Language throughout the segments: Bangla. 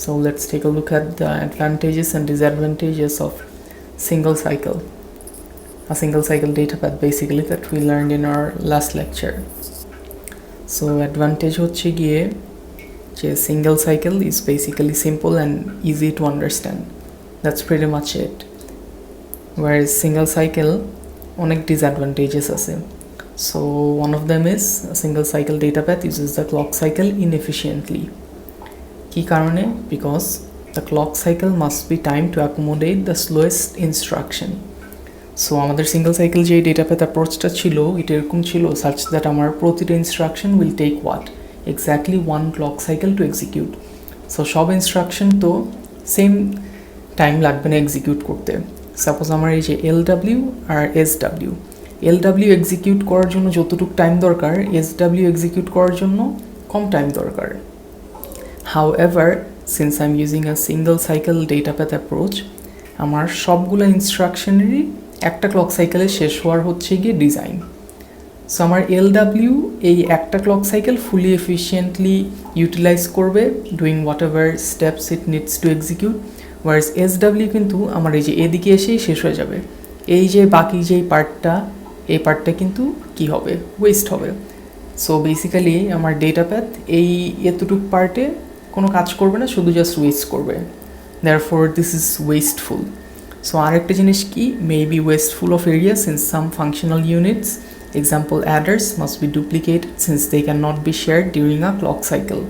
So let's take a look at the advantages and disadvantages of single cycle. A single cycle data path basically that we learned in our last lecture. So advantage হচ্ছে গিয়ে যে single cycle is basically simple and easy to understand. That's pretty much it. Whereas single cycle অনেক disadvantages আছে. So one of them is a single cycle data path uses the clock cycle inefficiently. কি কারণে? Because the clock cycle must be timed to accommodate the slowest instruction. So আমাদের সিঙ্গল সাইকেল যে ডেটা প্যাথ অ্যাপ্রোচটা ছিল এটা এরকম ছিল সাচ দ্যাট আমার প্রতিটা instruction will take what exactly 1 clock cycle to execute. So সব ইনস্ট্রাকশন তো সেম টাইম লাগবে না এক্সিকিউট করতে। সাপোজ আমার এই যে LW আর SW, LW এক্সিকিউট করার জন্য যতটুকু টাইম দরকার SW এক্সিকিউট করার জন্য কম টাইম দরকার। However, since I'm using a single cycle data path approach, আমার সবগুলো ইনস্ট্রাকশনেরই একটা ক্লক সাইকেলে শেষ হওয়ার হচ্ছে গিয়ে ডিজাইন। সো আমার LW এই একটা clock cycle fully efficiently utilize করবে doing whatever steps it needs to execute, whereas SW কিন্তু আমার এই যে এদিকে এসেই শেষ হয়ে যাবে। এই যে বাকি যেই পার্টটা এই পার্টটা কিন্তু কি হবে ওয়েস্ট হবে। সো বেসিক্যালি আমার ডেটা প্যাথ এই এতটুক পার্টে কোনো কাজ করবে না, শুধু জাস্ট ওয়েস্ট করবে। Therefore this is wasteful. So আরেকটা জিনিস কি may be wasteful of area since some functional units, example adders, must be duplicated since they cannot be shared during a clock cycle.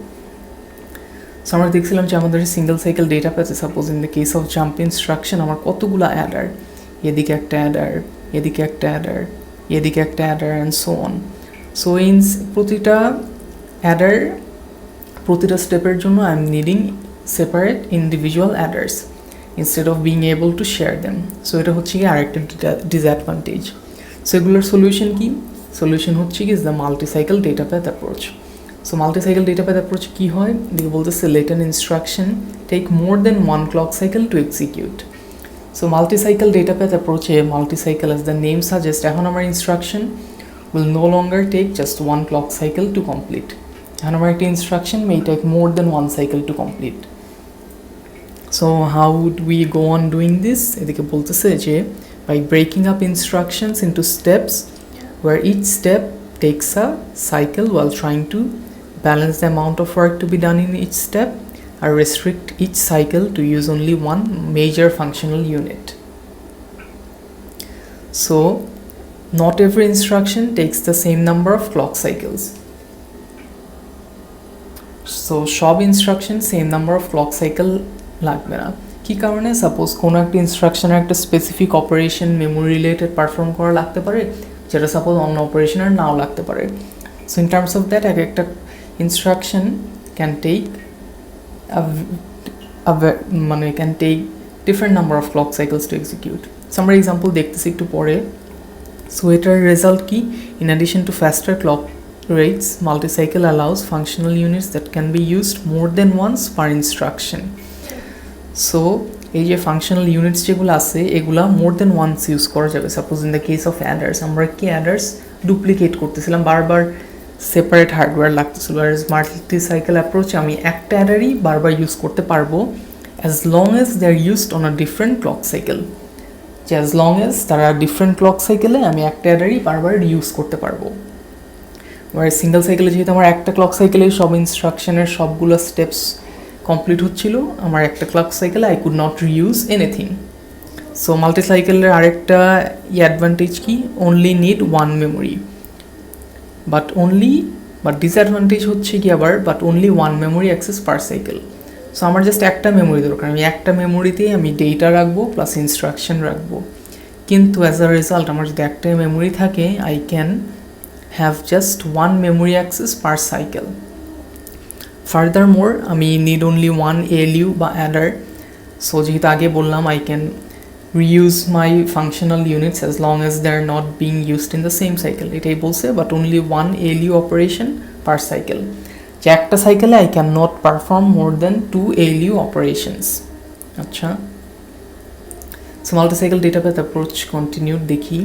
So আমরা দেখছিলাম যে আমাদের সিঙ্গেল সাইকেল ডেটা প্যাথে suppose in the case of jump instruction আমার কতগুলো অ্যাডার, এদিকে একটা অ্যাডার, এদিকে একটা অ্যাডার, এদিকে একটা adder and so on. So in প্রতিটা অ্যাডার প্রতিটা স্টেপের জন্য I am needing separate individual adders instead of being able to share them. So এটা হচ্ছে কি আরেকটা disadvantage. So এগুলোর solution কি? Solution হচ্ছে কি is the multi-cycle data path approach. So multi-cycle data path approach কি হয়? দিকে বলতেছে let an instruction take more than one clock cycle to execute. So multi-cycle data path approach A multi-cycle as the name suggests এখন আমার instruction will no longer take just one clock cycle to complete. And our instruction may take more than one cycle to complete. So how would we go on doing this? এদিকে বলতেছে যে by breaking up instructions into steps where each step takes a cycle while trying to balance the amount of work to be done in each step or restrict each cycle to use only one major functional unit. So not every instruction takes the same number of clock cycles. So সব instruction same number of clock cycle লাগবে না। কী কারণে? সাপোজ কোনো একটা ইনস্ট্রাকশনের একটা specific operation memory related perform করা লাগতে পারে, যেটা সাপোজ অন্য অপারেশনের নাও লাগতে পারে। So in terms of that এক একটা instruction can take can take different number of clock cycles to execute. So আমরা এক্সাম্পল দেখতেছি একটু পরে। সো এটার রেজাল্ট কি? In addition to faster clock rates, multi-cycle allows functional units that can be used more than once per instruction. So এই যে ফাংশনাল ইউনিটস যেগুলো আছে এগুলা মোর দেন ওয়ান্স ইউজ করা যাবে। Suppose in the case of adders আমরা কি অ্যাডার্স ডুপ্লিকেট করতেছিলাম, বারবার সেপারেট হার্ডওয়্যার লাগতেছিল। আর মাল্টি সাইকেল অ্যাপ্রোচে আমি একটা অ্যাডারই বারবার ইউজ করতে পারবো as long as they are used on a different clock cycle. যে অ্যাজ লং এজ তারা ডিফারেন্ট ক্লক সাইকেলে আমি একটা অ্যাডারই বারবার ইউজ করতে পারবো। আর সিঙ্গেল সাইকেলে যেহেতু আমার একটা ক্লক সাইকেলে সব ইনস্ট্রাকশনের সবগুলো স্টেপস কমপ্লিট হচ্ছিল, আমার একটা ক্লক সাইকেলে I could not reuse anything. So multi সাইকেলের আরেকটা অ্যাডভান্টেজ কি? Only need one memory, but disadvantage হচ্ছে কি আবার but only one memory access per cycle. So আমার জাস্ট একটা মেমোরি দরকার, আমি একটা মেমোরিতেই আমি ডেটা রাখবো প্লাস ইনস্ট্রাকশন রাখবো। কিন্তু অ্যাজ আ রেজাল্ট আমার যদি একটা মেমোরি থাকে I can have just one memory access per cycle. Furthermore, I need only one ALU বা adder. So যেহেতু আগে বললাম I can reuse my functional units as long as they are not being used in the same cycle. এটাই বলছে but only one ALU operation per cycle. যে একটা সাইকেলে I cannot perform more than 2 ALU operations. আচ্ছা, so multi-cycle data path approach continued দেখি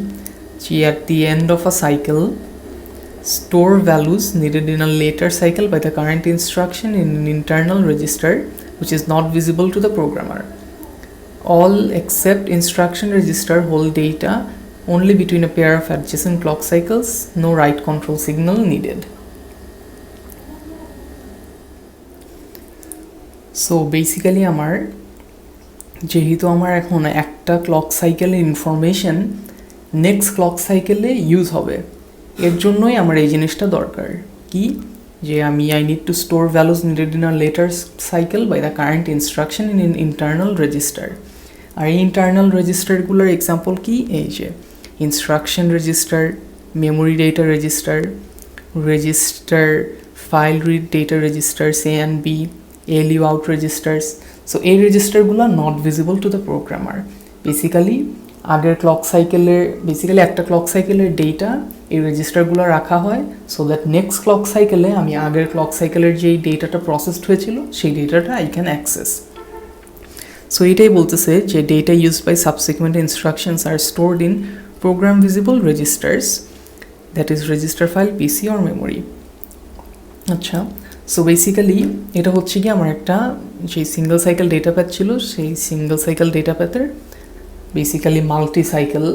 যে at the end of a cycle store values needed in a later cycle by the current instruction in an internal register which is not visible to the programmer. All except instruction register hold data only between a pair of adjacent clock cycles. No write control signal needed. So basically আমার যেহেতু আমার এখন একটা ক্লক সাইকেলের ইনফরমেশন নেক্সট ক্লক সাইকেলে ইউজ হবে, এর জন্যই আমার এই জিনিসটা দরকার কি, যে আমি I need to store values needed in a later cycle by the current instruction in internal register. আর এই ইন্টারনাল রেজিস্টারগুলোর এক্সাম্পল কি, এই যে instruction register, memory data register, register file read data registers A and B, ALU out registers. So এই রেজিস্টারগুলো not visible to the programmer. Basically আগের ক্লক সাইকেলের একটা ক্লক সাইকেলের ডেটা এই রেজিস্টারগুলো রাখা হয় সো দ্যাট নেক্সট ক্লক সাইকেলে আমি আগের ক্লক সাইকেলের যেই ডেটাটা প্রসেসড হয়েছিল সেই ডেটাটা আই ক্যান অ্যাক্সেস। সো এটাই বলতেছে যে data used by subsequent instructions are stored in program visible registers, that is register file, PC or memory. আচ্ছা, সো বেসিক্যালি এটা হচ্ছে কি আমার একটা যে সিঙ্গল সাইকেল ডেটা প্যাথ ছিল, সেই সিঙ্গল সাইকেল ডেটা প্যাথের বেসিক্যালি মাল্টি সাইকেল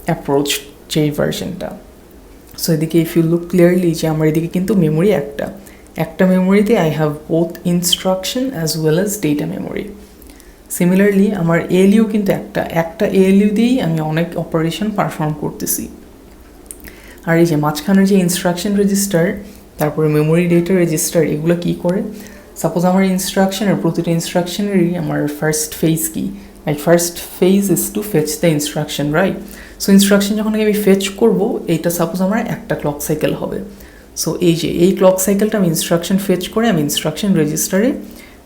অ্যাপ্রোচ যেই ভার্সনটা। সো এদিকে ইফ ইউ লুক ক্লিয়ারলি যে আমার এদিকে কিন্তু মেমোরি একটা মেমোরিতে I have both instruction as well as data memory. Similarly আমার ALU কিন্তু একটা ALU দিয়েই আমি অনেক অপারেশন পারফর্ম করতেছি। আর এই যে মাঝখানের যে ইনস্ট্রাকশন রেজিস্টার, তারপরে মেমোরি ডেটা রেজিস্টার, এগুলো কী করে, সাপোজ আমার ইনস্ট্রাকশনের প্রতিটা ইনস্ট্রাকশনেরই আমার ফার্স্ট ফেজ কি, my first phase is to fetch the instruction, right? So instruction যখন আমি ফেচ করব, এইটা সাপোজ আমার একটা ক্লক সাইকেল হবে। সো এই ক্লক সাইকেলটা আমি ইনস্ট্রাকশন ফেচ করে আমি ইনস্ট্রাকশন রেজিস্টারে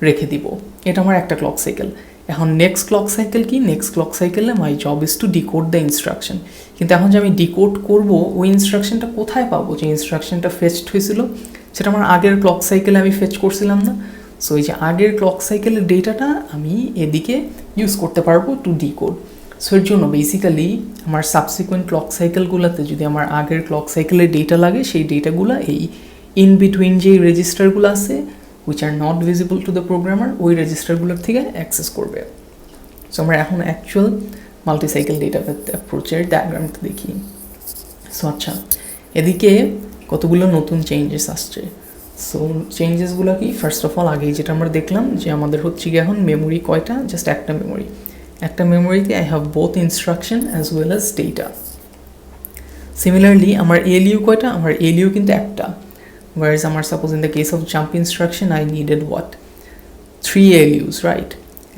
রেখে দিব, এটা আমার একটা ক্লক সাইকেল। এখন নেক্সট ক্লক সাইকেল কি, নেক্সট ক্লক সাইকেলে my job is to decode the instruction. কিন্তু এখন যে আমি ডিকোড করব, ওই ইনস্ট্রাকশনটা কোথায় পাবো, যে ইনস্ট্রাকশনটা ফেচড হয়েছিল সেটা আমার আগের ক্লক সাইকেলে আমি ফেচ করছিলাম না। সো এই যে আগের ক্লক সাইকেলের ডেটাটা আমি এদিকে ইউজ করতে পারবো টু ডিকোড। সো এর জন্য বেসিক্যালি আমার সাবসিকুয়েন্ট ক্লক সাইকেলগুলোতে যদি আমার আগের ক্লক সাইকেলের ডেটা লাগে, সেই ডেটাগুলো এই ইন বিটুইন যেই রেজিস্টারগুলো আছে which are not visible to the programmer, ওই রেজিস্টারগুলোর থেকে অ্যাক্সেস করবে। সো আমরা এখন অ্যাকচুয়াল মাল্টিসাইকেল ডেটা অ্যাপ্রোচের ডায়াগ্রামটা দেখি। সো আচ্ছা, এদিকে কতগুলো নতুন চেঞ্জেস আসছে। সো চেঞ্জেসগুলো কি, ফার্স্ট অফ অল আগেই যেটা আমরা দেখলাম যে আমাদের হচ্ছে কি এখন মেমোরি কয়টা, জাস্ট একটা মেমোরিতে I have both instruction as well as data. Similarly আমার ALU কয়টা, আমার ALU কিন্তু একটা, whereas suppose in the case of jump instruction I needed what, 3 ALUs, right?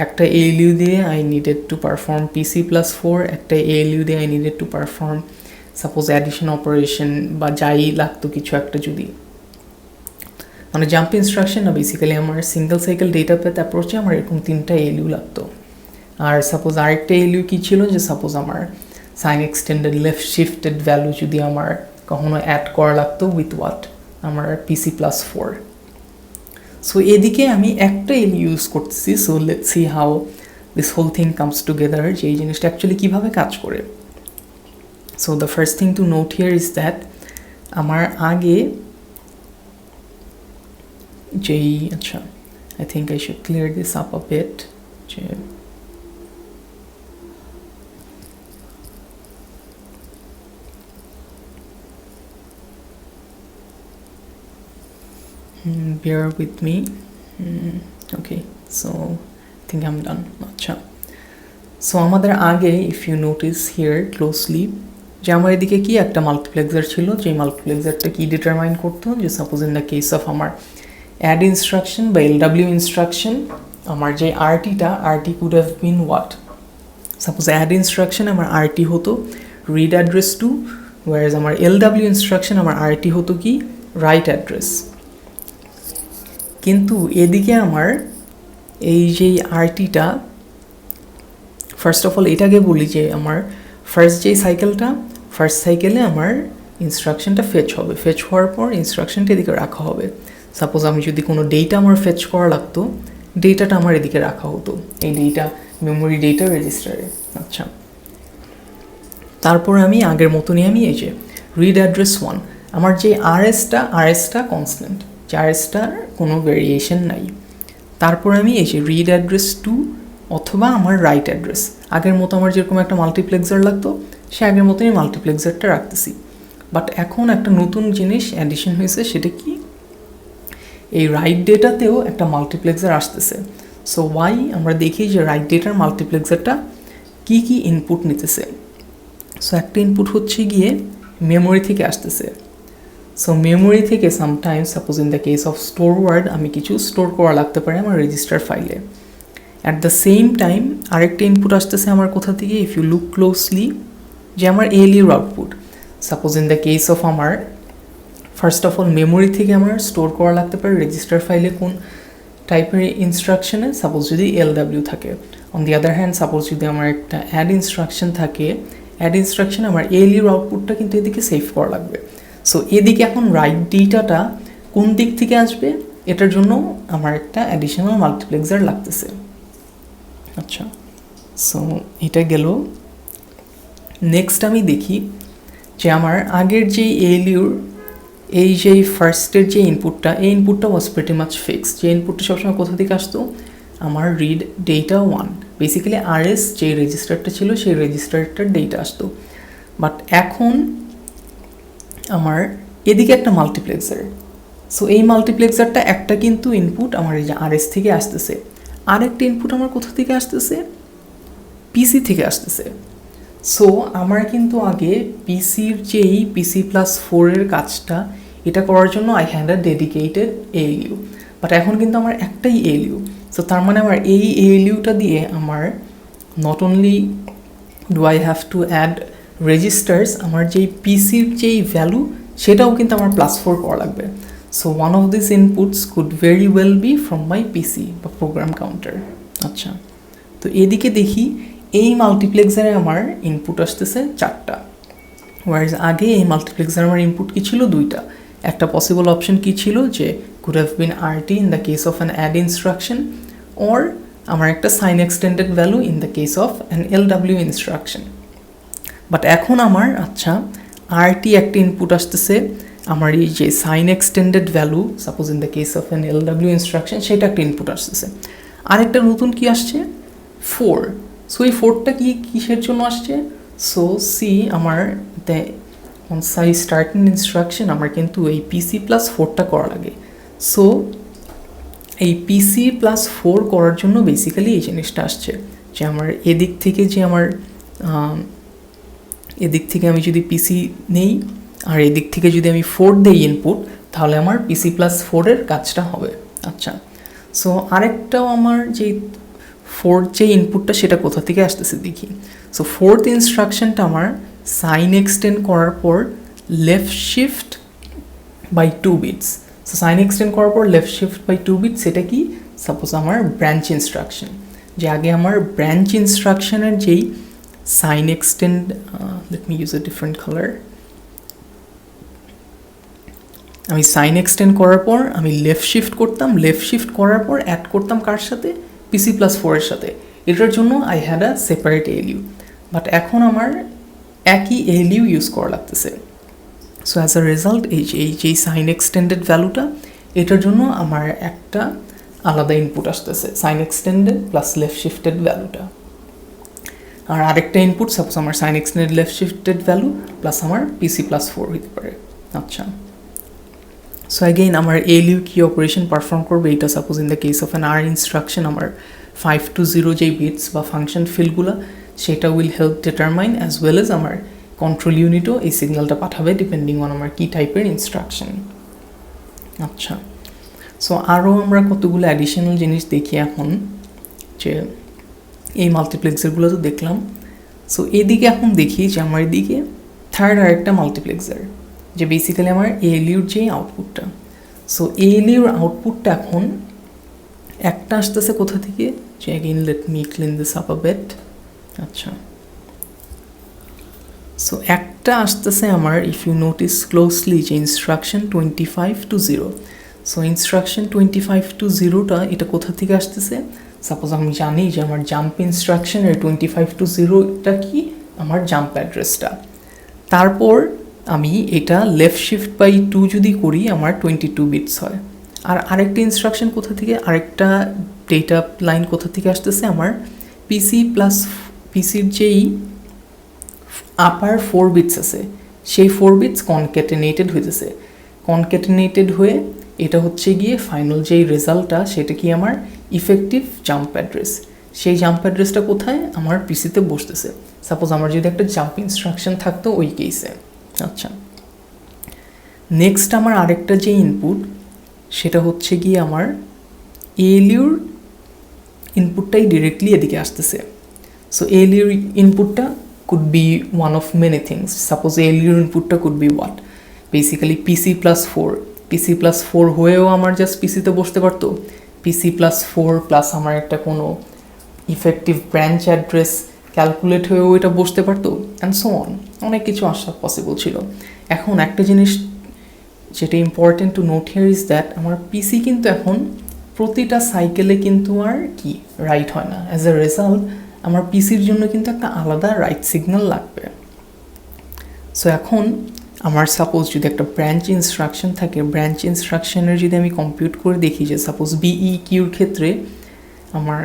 একটা ALU দিয়ে I needed to perform PC+4, একটা ALU দিয়ে I needed to perform suppose addition operation বা যাই লাগতো কিছু একটা, যদি মানে জাম্প ইনস্ট্রাকশন না বেসিক্যালি আমার সিঙ্গল সাইকেল ডেটা প্যাথ অ্যাপ্রোচে আমার এরকম 3টা ALU লাগতো। আর সাপোজ আরেকটা ALU কি ছিল, যে সাপোজ আমার sign extended left shifted value যদি আমার কখনো অ্যাড করা লাগতো উইথ হোয়াট, আমার PC+4। সো এদিকে আমি একটা ALU ইউজ করতেছি। So let's see how this whole thing comes together, যে এই জিনিসটা অ্যাকচুয়ালি কীভাবে কাজ করে। So the first thing to note here is that আমার আগে যেই, আচ্ছা I think I should clear this up a bit, যে bear with me. Okay, so I think I'm done. আচ্ছা, সো আমাদের আগে if you notice here closely, যে আমার এদিকে কি একটা মাল্টিপ্লেক্সার ছিল, যে মাল্টিপ্লেক্সারটা কি ডিটারমাইন করতো, যে suppose in the case of আমার অ্যাড ইনস্ট্রাকশন বা LW ইনস্ট্রাকশন, আমার যে RT could have been what, suppose add instruction আমার RT হতো রিড অ্যাড্রেস টু, ওয়ারেজ আমার LW ইনস্ট্রাকশন আমার RT হতো কি রাইট অ্যাড্রেস। কিন্তু এদিকে আমার এই যে RTটা, ফার্স্ট অফ অল এটাকে বলি যে আমার ফার্স্ট সাইকেলে আমার ইনস্ট্রাকশনটা ফেচ হবে, ফেচ হওয়ার পর ইনস্ট্রাকশনটা এদিকে রাখা হবে। সাপোজ আমি যদি কোনো ডেটা আমার ফেচ করা লাগতো, ডেটাটা আমার এদিকে রাখা হতো, এই ডেটা মেমোরি ডেটা রেজিস্টারে। আচ্ছা, তারপর আমি আগের মতনই আমি এই যে রিড অ্যাড্রেস 1, আমার যে RSটা কনস্ট্যান্ট, যে RSটার কোনো ভেরিয়েশন নাই। তারপর আমি এই যে রিড অ্যাড্রেস টু অথবা আমার রাইট অ্যাড্রেস, আগের মতো আমার যেরকম একটা মাল্টিপ্লেক্সার লাগতো সে আগের মতোই মাল্টিপ্লেক্সারটা রাখতেছি। বাট এখন একটা নতুন জিনিস অ্যাডিশন হয়েছে, সেটা কি, এই রাইট ডেটাতেও একটা মাল্টিপ্লেক্সার আসতেছে। সো ওয়াই আমরা দেখি যে রাইট ডেটার মাল্টিপ্লেক্সারটা কি কি ইনপুট নিতেছে। সো একটা ইনপুট হচ্ছে গিয়ে মেমোরি থেকে আসতেছে। সো মেমোরি থেকে sometimes suppose in the case of store word আমি কিছু স্টোর করা লাগতে পারে আমার রেজিস্টার ফাইলে। অ্যাট দ্য সেম টাইম আরেকটা ইনপুট আসতেছে আমার কোথা থেকে, ইফ ইউ লুক ক্লোজলি, যে আমার এএলইউর output. Suppose in the case of আমার ফার্স্ট অফ অল মেমোরি থেকে আমার স্টোর করা লাগতে পারে রেজিস্টার ফাইলে কোন টাইপের ইনস্ট্রাকশনে, সাপোজ যদি এলডাব্লিউ থাকে। On the other hand suppose যদি আমার একটা অ্যাড ইনস্ট্রাকশন থাকে, অ্যাড ইনস্ট্রাকশন আমার এএলইউর আউটপুটটা কিন্তু এদিকে সেভ করা লাগবে। সো এদিকে এখন রাইট ডেটাটা কোন দিক থেকে আসবে, এটার জন্য আমার একটা অ্যাডিশনাল মাল্টিপ্লেক্সার লাগতেছে। আচ্ছা, সো এটা গেল। নেক্সট আমি দেখি যে আমার আগের যে এএলইউর এই যে ফার্স্টের যে ইনপুটটা, এই ইনপুটটা ওয়াজ প্রিটি মাচ ফিক্সড। যে ইনপুটটা সবসময় কোথা থেকে আসতো, আমার রিড ডেটা 1, বেসিক্যালি আরএস যে রেজিস্টারটা ছিল সেই রেজিস্টারটার ডেটা আসতো। বাট এখন আমার এদিকে একটা মাল্টিপ্লেক্সার। সো এই মাল্টিপ্লেক্সারটা একটা কিন্তু ইনপুট আমার এই যে আরএস থেকে আসতেছে, আরেকটা ইনপুট আমার কোথা থেকে আসতেছে, পিসি থেকে আসতেছে। সো আমার কিন্তু আগে পিসির যেই PC+4 কাজটা, এটা করার জন্য I had a dedicated ALU, but এখন কিন্তু আমার একটাই এএলইউ। সো তার মানে আমার এই এএলইউটা দিয়ে আমার not only do I have to add registers, আমার যেই পিসির যেই ভ্যালু সেটাও কিন্তু আমার +4 করা লাগবে। So one of this inputs could very well be from my PC বা প্রোগ্রাম কাউন্টার। আচ্ছা, তো এদিকে দেখি এই মাল্টিপ্লেক্সারে আমার ইনপুট আসতেছে 4টা, ওয়ার্স আগে এই মাল্টিপ্লেক্সারে আমার ইনপুট কী ছিল, 2টা। একটা পসিবল অপশন কী ছিল, যে could have been RT in the case of an add instruction, or আমার একটা sign extended value in the case of an LW instruction. But এখন আমার আচ্ছা RT একটা ইনপুট আসতেছে, আমার এই যে sign extended value suppose in the case of an LW instruction সেটা একটা ইনপুট আসতেছে। আরেকটা নতুন কি আসছে, 4। সো এই 4টা কিসের জন্য আসছে, সো সি আমার once I start an instruction আমার কিন্তু এই PC+4টা করা লাগে। সো এই PC+4 করার জন্য বেসিক্যালি এই জিনিসটা আসছে, যে আমার এদিক থেকে যে আমার এদিক থেকে আমি যদি পিসি নেই আর এদিক থেকে যদি আমি 4 দেই ইনপুট, তাহলে আমার PC+4 কাজটা হবে। আচ্ছা, সো আরেকটাও আমার যে 4 যে ইনপুটটা সেটা কোথা থেকে আসতেছে দেখি। সো 4th ইনস্ট্রাকশনটা আমার সাইন এক্সটেন্ড করার পর left shift by 2 bits. So sign extend করার পর লেফট শিফট বাই 2 বিটস, সেটা কি, সাপোজ আমার ব্রাঞ্চ ইনস্ট্রাকশন, যে আগে আমার ব্রাঞ্চ ইনস্ট্রাকশনের যেই sign extend, let me use a different colour, আমি সাইন এক্সটেন্ড করার পর আমি লেফট শিফট করতাম, লেফট শিফট করার পর অ্যাড করতাম কার সাথে, PC+4 সাথে। এটার জন্য I had a separate ALU, but এখন আমার একই এএলইউ ইউজ করা লাগতেছে। সো অ্যাজ আ রেজাল্ট এই সাইন এক্সটেন্ডেড ভ্যালুটা, এটার জন্য আমার একটা আলাদা ইনপুট আসতেছে, sign extended plus left shifted ভ্যালুটা। আর আরেকটা ইনপুট সাপোজ আমার sign extended left shifted value plus আমার PC+4 হতে পারে। আচ্ছা, সো অ্যাগেইন আমার এএলইউ কি অপারেশন পারফর্ম করবে, এটা suppose in the case of an R instruction আমার 5 to 0 যেই বিটস বা ফাংশন ফিল্ডগুলো, সেটা will help determine as well as আমার কন্ট্রোল ইউনিটও এই সিগন্যালটা পাঠাবে ডিপেন্ডিং অন আমার কী টাইপের ইনস্ট্রাকশন। আচ্ছা, সো আরও আমরা কতগুলো অ্যাডিশনাল জিনিস দেখি এখন, যে এই মাল্টিপ্লেক্সারগুলো তো দেখলাম। সো এদিকে এখন দেখি যে আমার এদিকে থার্ড আরেকটা মাল্টিপ্লেক্সার, যে বেসিক্যালি আমার এএলইউর যে আউটপুটটা। সো এএলইউর আউটপুটটা এখন একটা আসতেছে কোথা থেকে, যে again let me clean this up a bit. আচ্ছা, সো একটা আসতেছে আমার, ইফ ইউ নোটিস ক্লোজলি, যে instruction 25 to 0। So instruction 25 to 0টা এটা কোথা থেকে আসতেছে, সাপোজ আমি জানি যে আমার জাম্প ইনস্ট্রাকশনের 25 to 0টা কি, আমার জাম্প অ্যাড্রেসটা। তারপর আমি এটা লেফট শিফট বাই 2 যদি করি আমার 22 বিটস হয়। আর আরেকটা ইনস্ট্রাকশন কোথা থেকে, আরেকটা ডেটা লাইন কোথা থেকে আসতেছে, আমার পিসির যেই আপার 4 বিটস আছে সেই 4 বিটস কনক্যাটেনেটেড হইতেছে, কনক্যাটেনেটেড হয়ে এটা হচ্ছে গিয়ে ফাইনাল যেই রেজাল্টটা সেটা কি আমার ইফেক্টিভ জাম্প অ্যাড্রেস, সেই জাম্প অ্যাড্রেসটা কোথায় আমার পিসিতে বসতেছে। সাপোজ আমার যদি একটা জাম্প ইনস্ট্রাকশন থাকতো ওই কেসে। আচ্ছা, নেক্সট আমার আরেকটা যে ইনপুট সেটা হচ্ছে গিয়ে আমার এএলইউর ইনপুটটাই ডিরেক্টলি এদিকে আসতেছে। সো এএলইউর ইনপুটটা could be one of many things. Suppose ALU inputটা could be what? Basically PC+4. PC+4 হয়েও আমার জাস্ট পিসিতে বসতে পারতো, PC+4 প্লাস আমার একটা কোনো ইফেক্টিভ ব্রাঞ্চ অ্যাড্রেস ক্যালকুলেট হয়েও এটা বসতে পারতো, অ্যান্ড সো অন, অনেক কিছু আসা পসিবল ছিল। এখন একটা জিনিস যেটা important to note here is that আমার পিসি কিন্তু এখন প্রতিটা সাইকেলে কিন্তু আর কি রাইট হয় না। অ্যাজ এ রেজাল্ট আমার পিসির জন্য কিন্তু একটা আলাদা রাইট সিগন্যাল লাগবে। সো এখন আমার সাপোজ যদি একটা ব্রাঞ্চ ইনস্ট্রাকশন থাকে, ব্রাঞ্চ ইনস্ট্রাকশনের যদি আমি কম্পিউট করে দেখি যে সাপোজ বিই কিউর ক্ষেত্রে আমার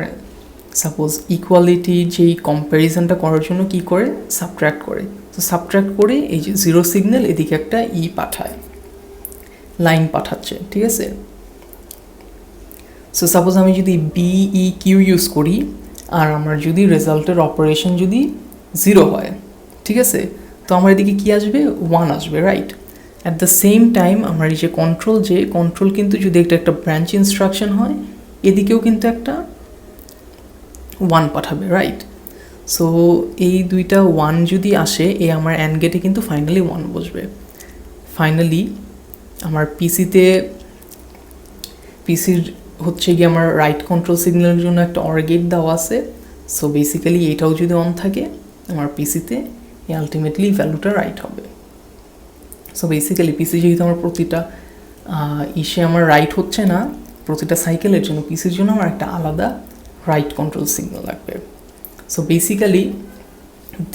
সাপোজ ইকুয়ালিটি যেই কম্প্যারিজনটা করার জন্য কি করে, সাবট্র্যাক্ট করে। তো সাবট্র্যাক্ট করে এই যে 0 সিগন্যাল এদিকে একটা পাঠায়, লাইন পাঠাচ্ছে, ঠিক আছে। সো সাপোজ আমি যদি বিই কিউ ইউজ করি আর আমার যদি রেজাল্টের অপারেশন যদি 0 হয়, ঠিক আছে, তো আমার এদিকে কী আসবে, 1 আসবে, right. At the same time আমার এই যে কন্ট্রোল কিন্তু যদি একটা ব্রাঞ্চ ইনস্ট্রাকশন হয় এদিকেও কিন্তু একটা 1 পাঠাবে, রাইট। সো এই দুইটা 1 যদি আসে আমার অ্যান্ড গেটে কিন্তু ফাইনালি 1 বসবে। ফাইনালি আমার পিসির হচ্ছে গিয়ে আমার রাইট কন্ট্রোল সিগন্যালের জন্য একটা অর গেট দেওয়া আছে। সো বেসিক্যালি এটাও যদি অন থাকে আমার পিসিতে আলটিমেটলি ভ্যালুটা রাইট হবে। সো বেসিক্যালি পিসি যেহেতু আমার প্রতিটা আমার রাইট হচ্ছে না প্রতিটা সাইকেলের জন্য, পিসির জন্য আমার একটা আলাদা রাইট কন্ট্রোল সিগন্যাল লাগবে। So basically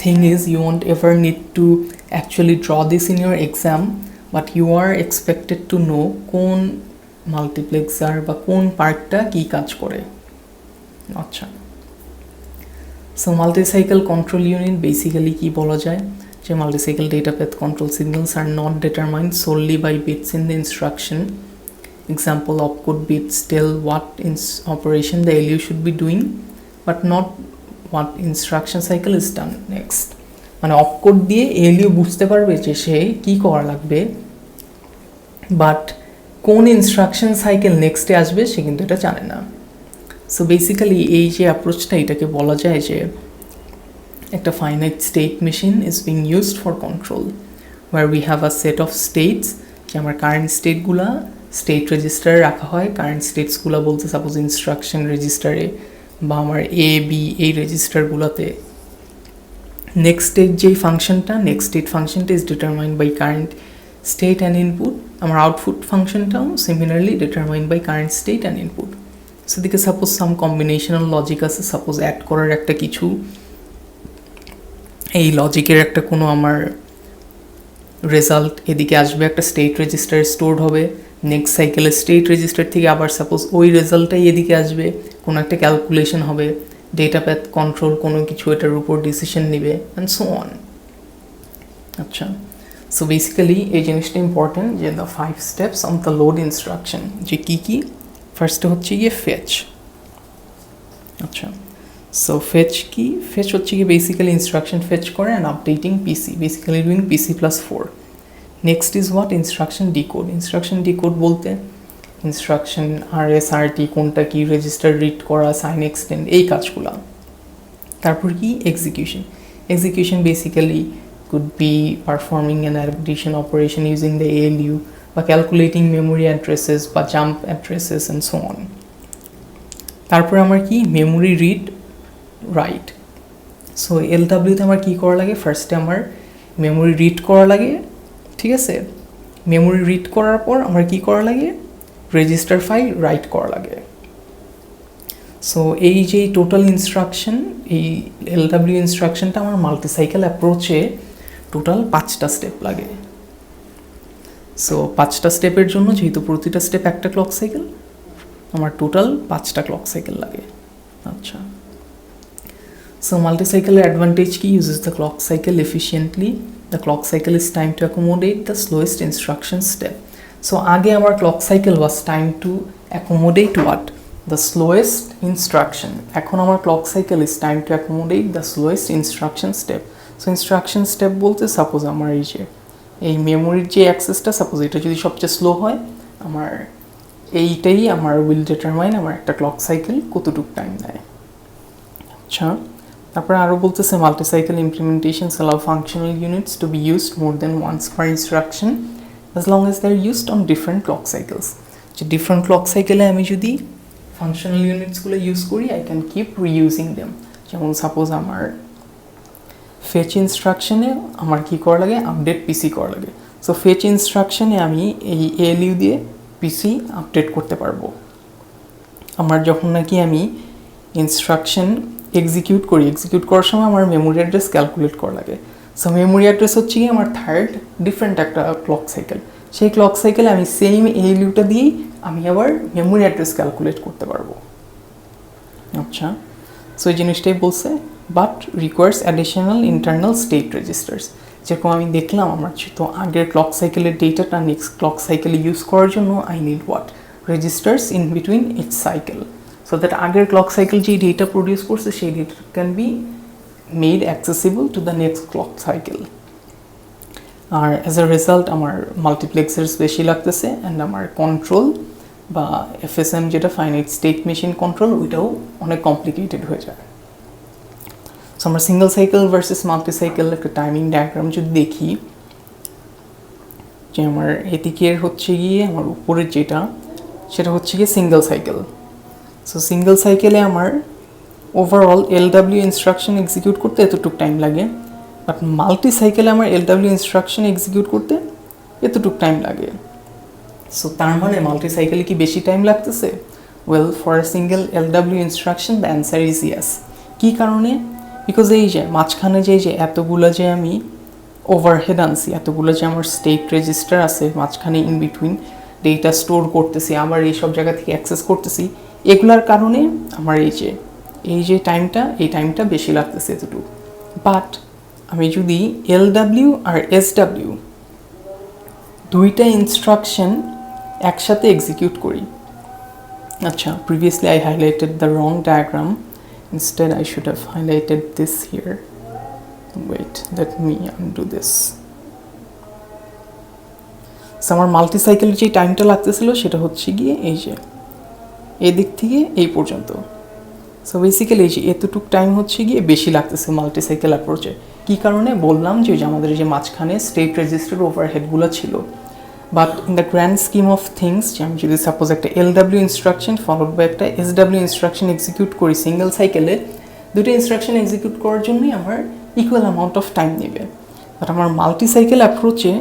thing is you won't ever need to actually draw this in your exam, but you are expected to know কোন মাল্টিপ্লেক্সার বা কোন পার্টটা কী কাজ করে। আচ্ছা, so multicycle control unit basically কি বলা যায় যে multicycle data path control signals are not determined solely by bits in the instruction. Example, opcode bits tell what operation the ALU should be doing but not what instruction cycle is done next. মানে opcode দিয়ে ALU বুঝতে পারবে যে সে কী করা লাগবে, বাট কোন ইনস্ট্রাকশন সাইকেল নেক্সটে আসবে সে কিন্তু এটা জানে না। সো বেসিক্যালি এই যে অ্যাপ্রোচটা এটাকে বলা যায় যে একটা finite state machine is being used for control, where we have a set of states, যে আমার কারেন্ট স্টেটগুলা স্টেট রেজিস্টারে রাখা হয়। কারেন্ট স্টেটসগুলো বলতে সাপোজ ইনস্ট্রাকশন রেজিস্টারে বা আমার বি এই রেজিস্টারগুলোতে নেক্সট স্টেট যেই ফাংশনটা, নেক্সট স্টেট ফাংশনটা is determined by current state and input. আমার আউটপুট ফাংশনটাও similarly determined by current state and input. সেদিকে সাপোজ সাম কম্বিনেশনাল লজিক আছে, সাপোজ অ্যাড করার একটা কিছু, এই লজিকের একটা কোনো আমার রেজাল্ট এদিকে আসবে, একটা স্টেট রেজিস্টারে স্টোরড হবে, নেক্সট সাইকেলে স্টেট রেজিস্টার থেকে আবার সাপোজ ওই রেজাল্টটাই এদিকে আসবে, কোনো একটা ক্যালকুলেশন হবে, ডেটা প্যাথ কন্ট্রোল কোনো কিছু এটার উপর ডিসিশন নেবে, অ্যান্ড সো অন। আচ্ছা, সো বেসিক্যালি এই জিনিসটা ইম্পর্টেন্ট যে the 5 steps on the load instruction, যে কী কী। ফার্স্টে হচ্ছে গিয়ে ফেচ। আচ্ছা, সো ফেচ কি, ফেচ হচ্ছে গিয়ে বেসিক্যালি ইনস্ট্রাকশন ফেচ করে and updating PC, basically doing PC+4। Next is what, instruction decode. Instruction decode বলতে ইনস্ট্রাকশন RSRT কোনটা কি, রেজিস্টার রিড করা, সাইন এক্সটেন্ড, এই কাজগুলো। তারপর কি execution. Execution basically could be performing an addition operation using the ALU বা calculating memory addresses বা jump addresses and so on. তারপর আমার কি memory read write. So LW তে আমার কি করা লাগে, ফার্স্টে আমার memory read করা লাগে, ঠিক আছে। memory read করার পর আমার কি করা লাগে, register file write করা লাগে। সো এই যে টোটাল ইনস্ট্রাকশন, এই LW ইনস্ট্রাকশনটা আমার মাল্টিসাইকেল অ্যাপ্রোচে টোটাল 5টা স্টেপ লাগে। সো 5টা স্টেপের জন্য যেহেতু প্রতিটা স্টেপ একটা ক্লক সাইকেল, আমার টোটাল 5টা ক্লক সাইকেল লাগে। আচ্ছা, so multi-cycle advantage key uses the clock cycle efficiently. The clock cycle is timed to accommodate the slowest instruction step. So আগে আমার clock cycle was timed to accommodate what? The slowest instruction. এখন আমার clock cycle is timed to accommodate the slowest instruction step. So instruction step বলতে সাপোজ আমার এই মেমোরির যে অ্যাক্সেসটা, সাপোজ এটা যদি সবচেয়ে স্লো হয়, আমার এইটাই আমার উইল ডিটারমাইন আমার একটা ক্লক সাইকেল কতটুকু টাইম নেয়। আচ্ছা, তারপরে আরও বলতেছে multi cycle implementations allow functional units to be used more than once per instruction as long as they are used on different clock cycles. যে ডিফারেন্ট ক্লক সাইকেলে আমি যদি ফাংশনাল ইউনিটসগুলো ইউজ করি, I can keep reusing them. যেমন সাপোজ আমার ফেচ ইনস্ট্রাকশনে আমার কী করা লাগে, আপডেট পিসি করা লাগে। সো ফেচ ইনস্ট্রাকশনে আমি এই এএলইউ দিয়ে পিসি আপডেট করতে পারবো। আমার যখন নাকি আমি ইনস্ট্রাকশন এক্সিকিউট করার সময় আমার মেমোরি অ্যাড্রেস ক্যালকুলেট করা লাগে। সো মেমোরি অ্যাড্রেস হচ্ছে কি আমার থার্ড ডিফারেন্ট একটা ক্লক সাইকেল। সেই ক্লক সাইকেলে আমি সেম এএলইউটা দিয়েই আমি আবার মেমোরি অ্যাড্রেস ক্যালকুলেট করতে পারবো। আচ্ছা, সো এই জিনিসটাই বলছে, but requires additional internal state registers. যেরকম আমি দেখলাম আমার তো আগের ক্লক সাইকেলের ডেটাটা নেক্সট ক্লক সাইকেলে ইউজ করার জন্য I need what, registers in between each cycle, so that আগের ক্লক সাইকেল যেই ডেটা প্রডিউস করছে সেই data can be made accessible to the next clock cycle. আর অ্যাজ আ রেজাল্ট আমার মাল্টিপ্লেক্সার্স বেশি লাগতেছে, অ্যান্ড আমার কন্ট্রোল বা এফএসএম যেটা ফাইনাইট স্টেট মেশিন কন্ট্রোল, ওইটাও অনেক কমপ্লিকেটেড হয়ে যায়। সো আমরা single cycle versus multi cycle একটা টাইমিং ডায়াগ্রাম যদি দেখি, যে আমার এদিকের হচ্ছে গিয়ে আমার উপরের যেটা, সেটা হচ্ছে গিয়ে সিঙ্গল সাইকেল। সো সিঙ্গল সাইকেলে আমার ওভারঅল এলডাব্লিউ ইনস্ট্রাকশন এক্সিকিউট করতে এতটুকু টাইম লাগে, বাট মাল্টি সাইকেলে আমার এলডাব্লিউ ইনস্ট্রাকশন এক্সিকিউট করতে এতটুকু টাইম লাগে। সো তার মানে মাল্টি সাইকেলে কি বেশি টাইম লাগতেছে? Well, for a single LW instruction the answer is yes. কী কারণে? বিকজ এই যে মাঝখানে যে এতগুলো যে আমি ওভারহেড আনছি, এতগুলো যে আমার স্টেট রেজিস্টার আছে মাঝখানে ইন বিটুইন ডেটা স্টোর করতেছি, আবার এইসব জায়গা থেকে অ্যাক্সেস করতেছি, এগুলার কারণে আমার এই টাইমটা বেশি লাগতেছে এতটুকু। বাট আমি যদি এলডাব্লিউ আর এসডাব্লিউ দুইটা ইনস্ট্রাকশন একসাথে এক্সিকিউট করি, আচ্ছা, previously I highlighted the wrong diagram. Instead, I should have highlighted this here. Wait, let me undo this. So, আমার মাল্টি সাইকেলের যে টাইমটা লাগতেছিল সেটা হচ্ছে গিয়ে এই যে এই দিক থেকে এই পর্যন্ত। সো বেসিক্যালি এই যে এতটুকু টাইম হচ্ছে গিয়ে বেশি লাগতেছে মাল্টি সাইকেল অ্যাপ্রোচে। কী কারণে? বললাম যে আমাদের যে মাঝখানে স্টেট রেজিস্টার ওভারহেডগুলো ছিল। But in the grand scheme of things, যে আমি যদি সাপোজ একটা এলডাব্লিউ ইনস্ট্রাকশন ফলোড বাই একটা এসডাব্লিউ ইনস্ট্রাকশন এক্সিকিউট করি সিঙ্গেল সাইকেলে, দুটো ইনস্ট্রাকশন এক্সিকিউট করার জন্যই আমার ইকুয়াল অ্যামাউন্ট অফ টাইম নেবে। বাট আমার মাল্টি সাইকেল অ্যাপ্রোচে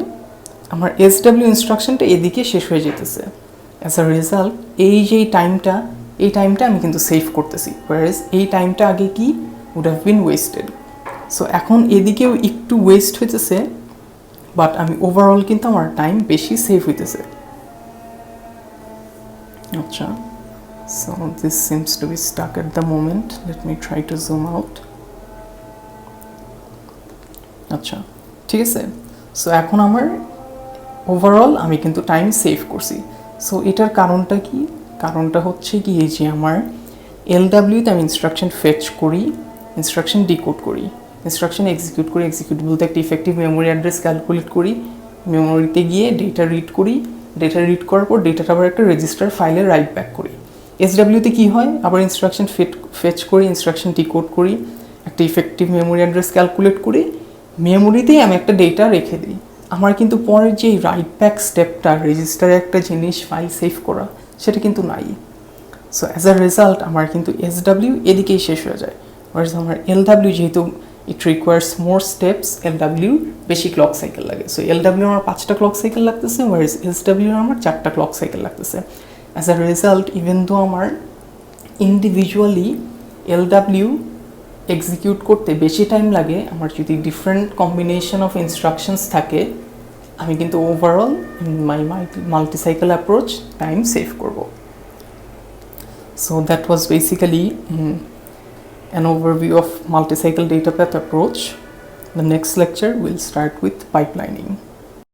আমার এসডাব্লিউ ইনস্ট্রাকশনটা এদিকে শেষ হয়ে যেতেছে। অ্যাজ আ রেজাল্ট এই টাইমটা আমি কিন্তু সেভ করতেছি, ওয়ারেজ এই টাইমটা আগে কি would have been wasted. So এখন এদিকেও একটু ওয়েস্ট হইতেছে, বাট আমি ওভারঅল কিন্তু আমার টাইম বেশি সেভ হইতেছে। আচ্ছা, so this seems to be stuck at the moment, let me try to zoom out. আচ্ছা, ঠিক আছে। সো এখন আমার ওভারঅল আমি কিন্তু টাইম সেভ করছি। সো এটার কারণটা কি? কারণটা হচ্ছে কি, এই যে আমার এলডাব্লিউতে আমি ইনস্ট্রাকশন ফেচ করি, ইনস্ট্রাকশন ডিকোড করি, ইনস্ট্রাকশন এক্সিকিউট করি, এক্সিকিউট বলতে একটা ইফেক্টিভ মেমোরি অ্যাড্রেস ক্যালকুলেট করি, মেমোরিতে গিয়ে ডেটা রিড করি, ডেটা রিড করার পর ডেটাটা আবার একটা রেজিস্টার ফাইলে রাইট ব্যাক করি। এসডাব্লিউতে কী হয়, আবার ইনস্ট্রাকশন ফেচ করি, ইনস্ট্রাকশন ডিকোড করি, একটা ইফেক্টিভ মেমোরি অ্যাড্রেস ক্যালকুলেট করি, মেমোরিতেই আমি একটা ডেটা রেখে দিই। আমার কিন্তু পরের যে রাইট ব্যাক স্টেপটা, রেজিস্টারে একটা জিনিস ফাইল সেভ করা, সেটা কিন্তু নাই। সো অ্যাজ আ রেজাল্ট আমার কিন্তু এসডাব্লিউ এদিকেই শেষ হয়ে যায়। ওয়ার্স আমার এলডাব্লিউ যেহেতু ইট রিকোয়ার্স মোর স্টেপস, এলডাব্লিউ বেশি ক্লক সাইকেল লাগে। সো এলডাব্লিউ আমার 5টা ক্লক সাইকেল লাগতেছে, ওয়ার্স এসডাব্লিউ আমার 4টা ক্লক সাইকেল লাগতেছে। As a result even though আমার ইন্ডিভিজুয়ালি এলডাব্লিউ এক্সিকিউট করতে বেশি টাইম লাগে, আমার যদি ডিফারেন্ট কম্বিনেশন অফ ইনস্ট্রাকশনস থাকে আমি কিন্তু ওভারঅল মাই multi cycle approach time save করব। So that was basically an overview of multi-cycle data path approach. The next lecture will start with pipelining.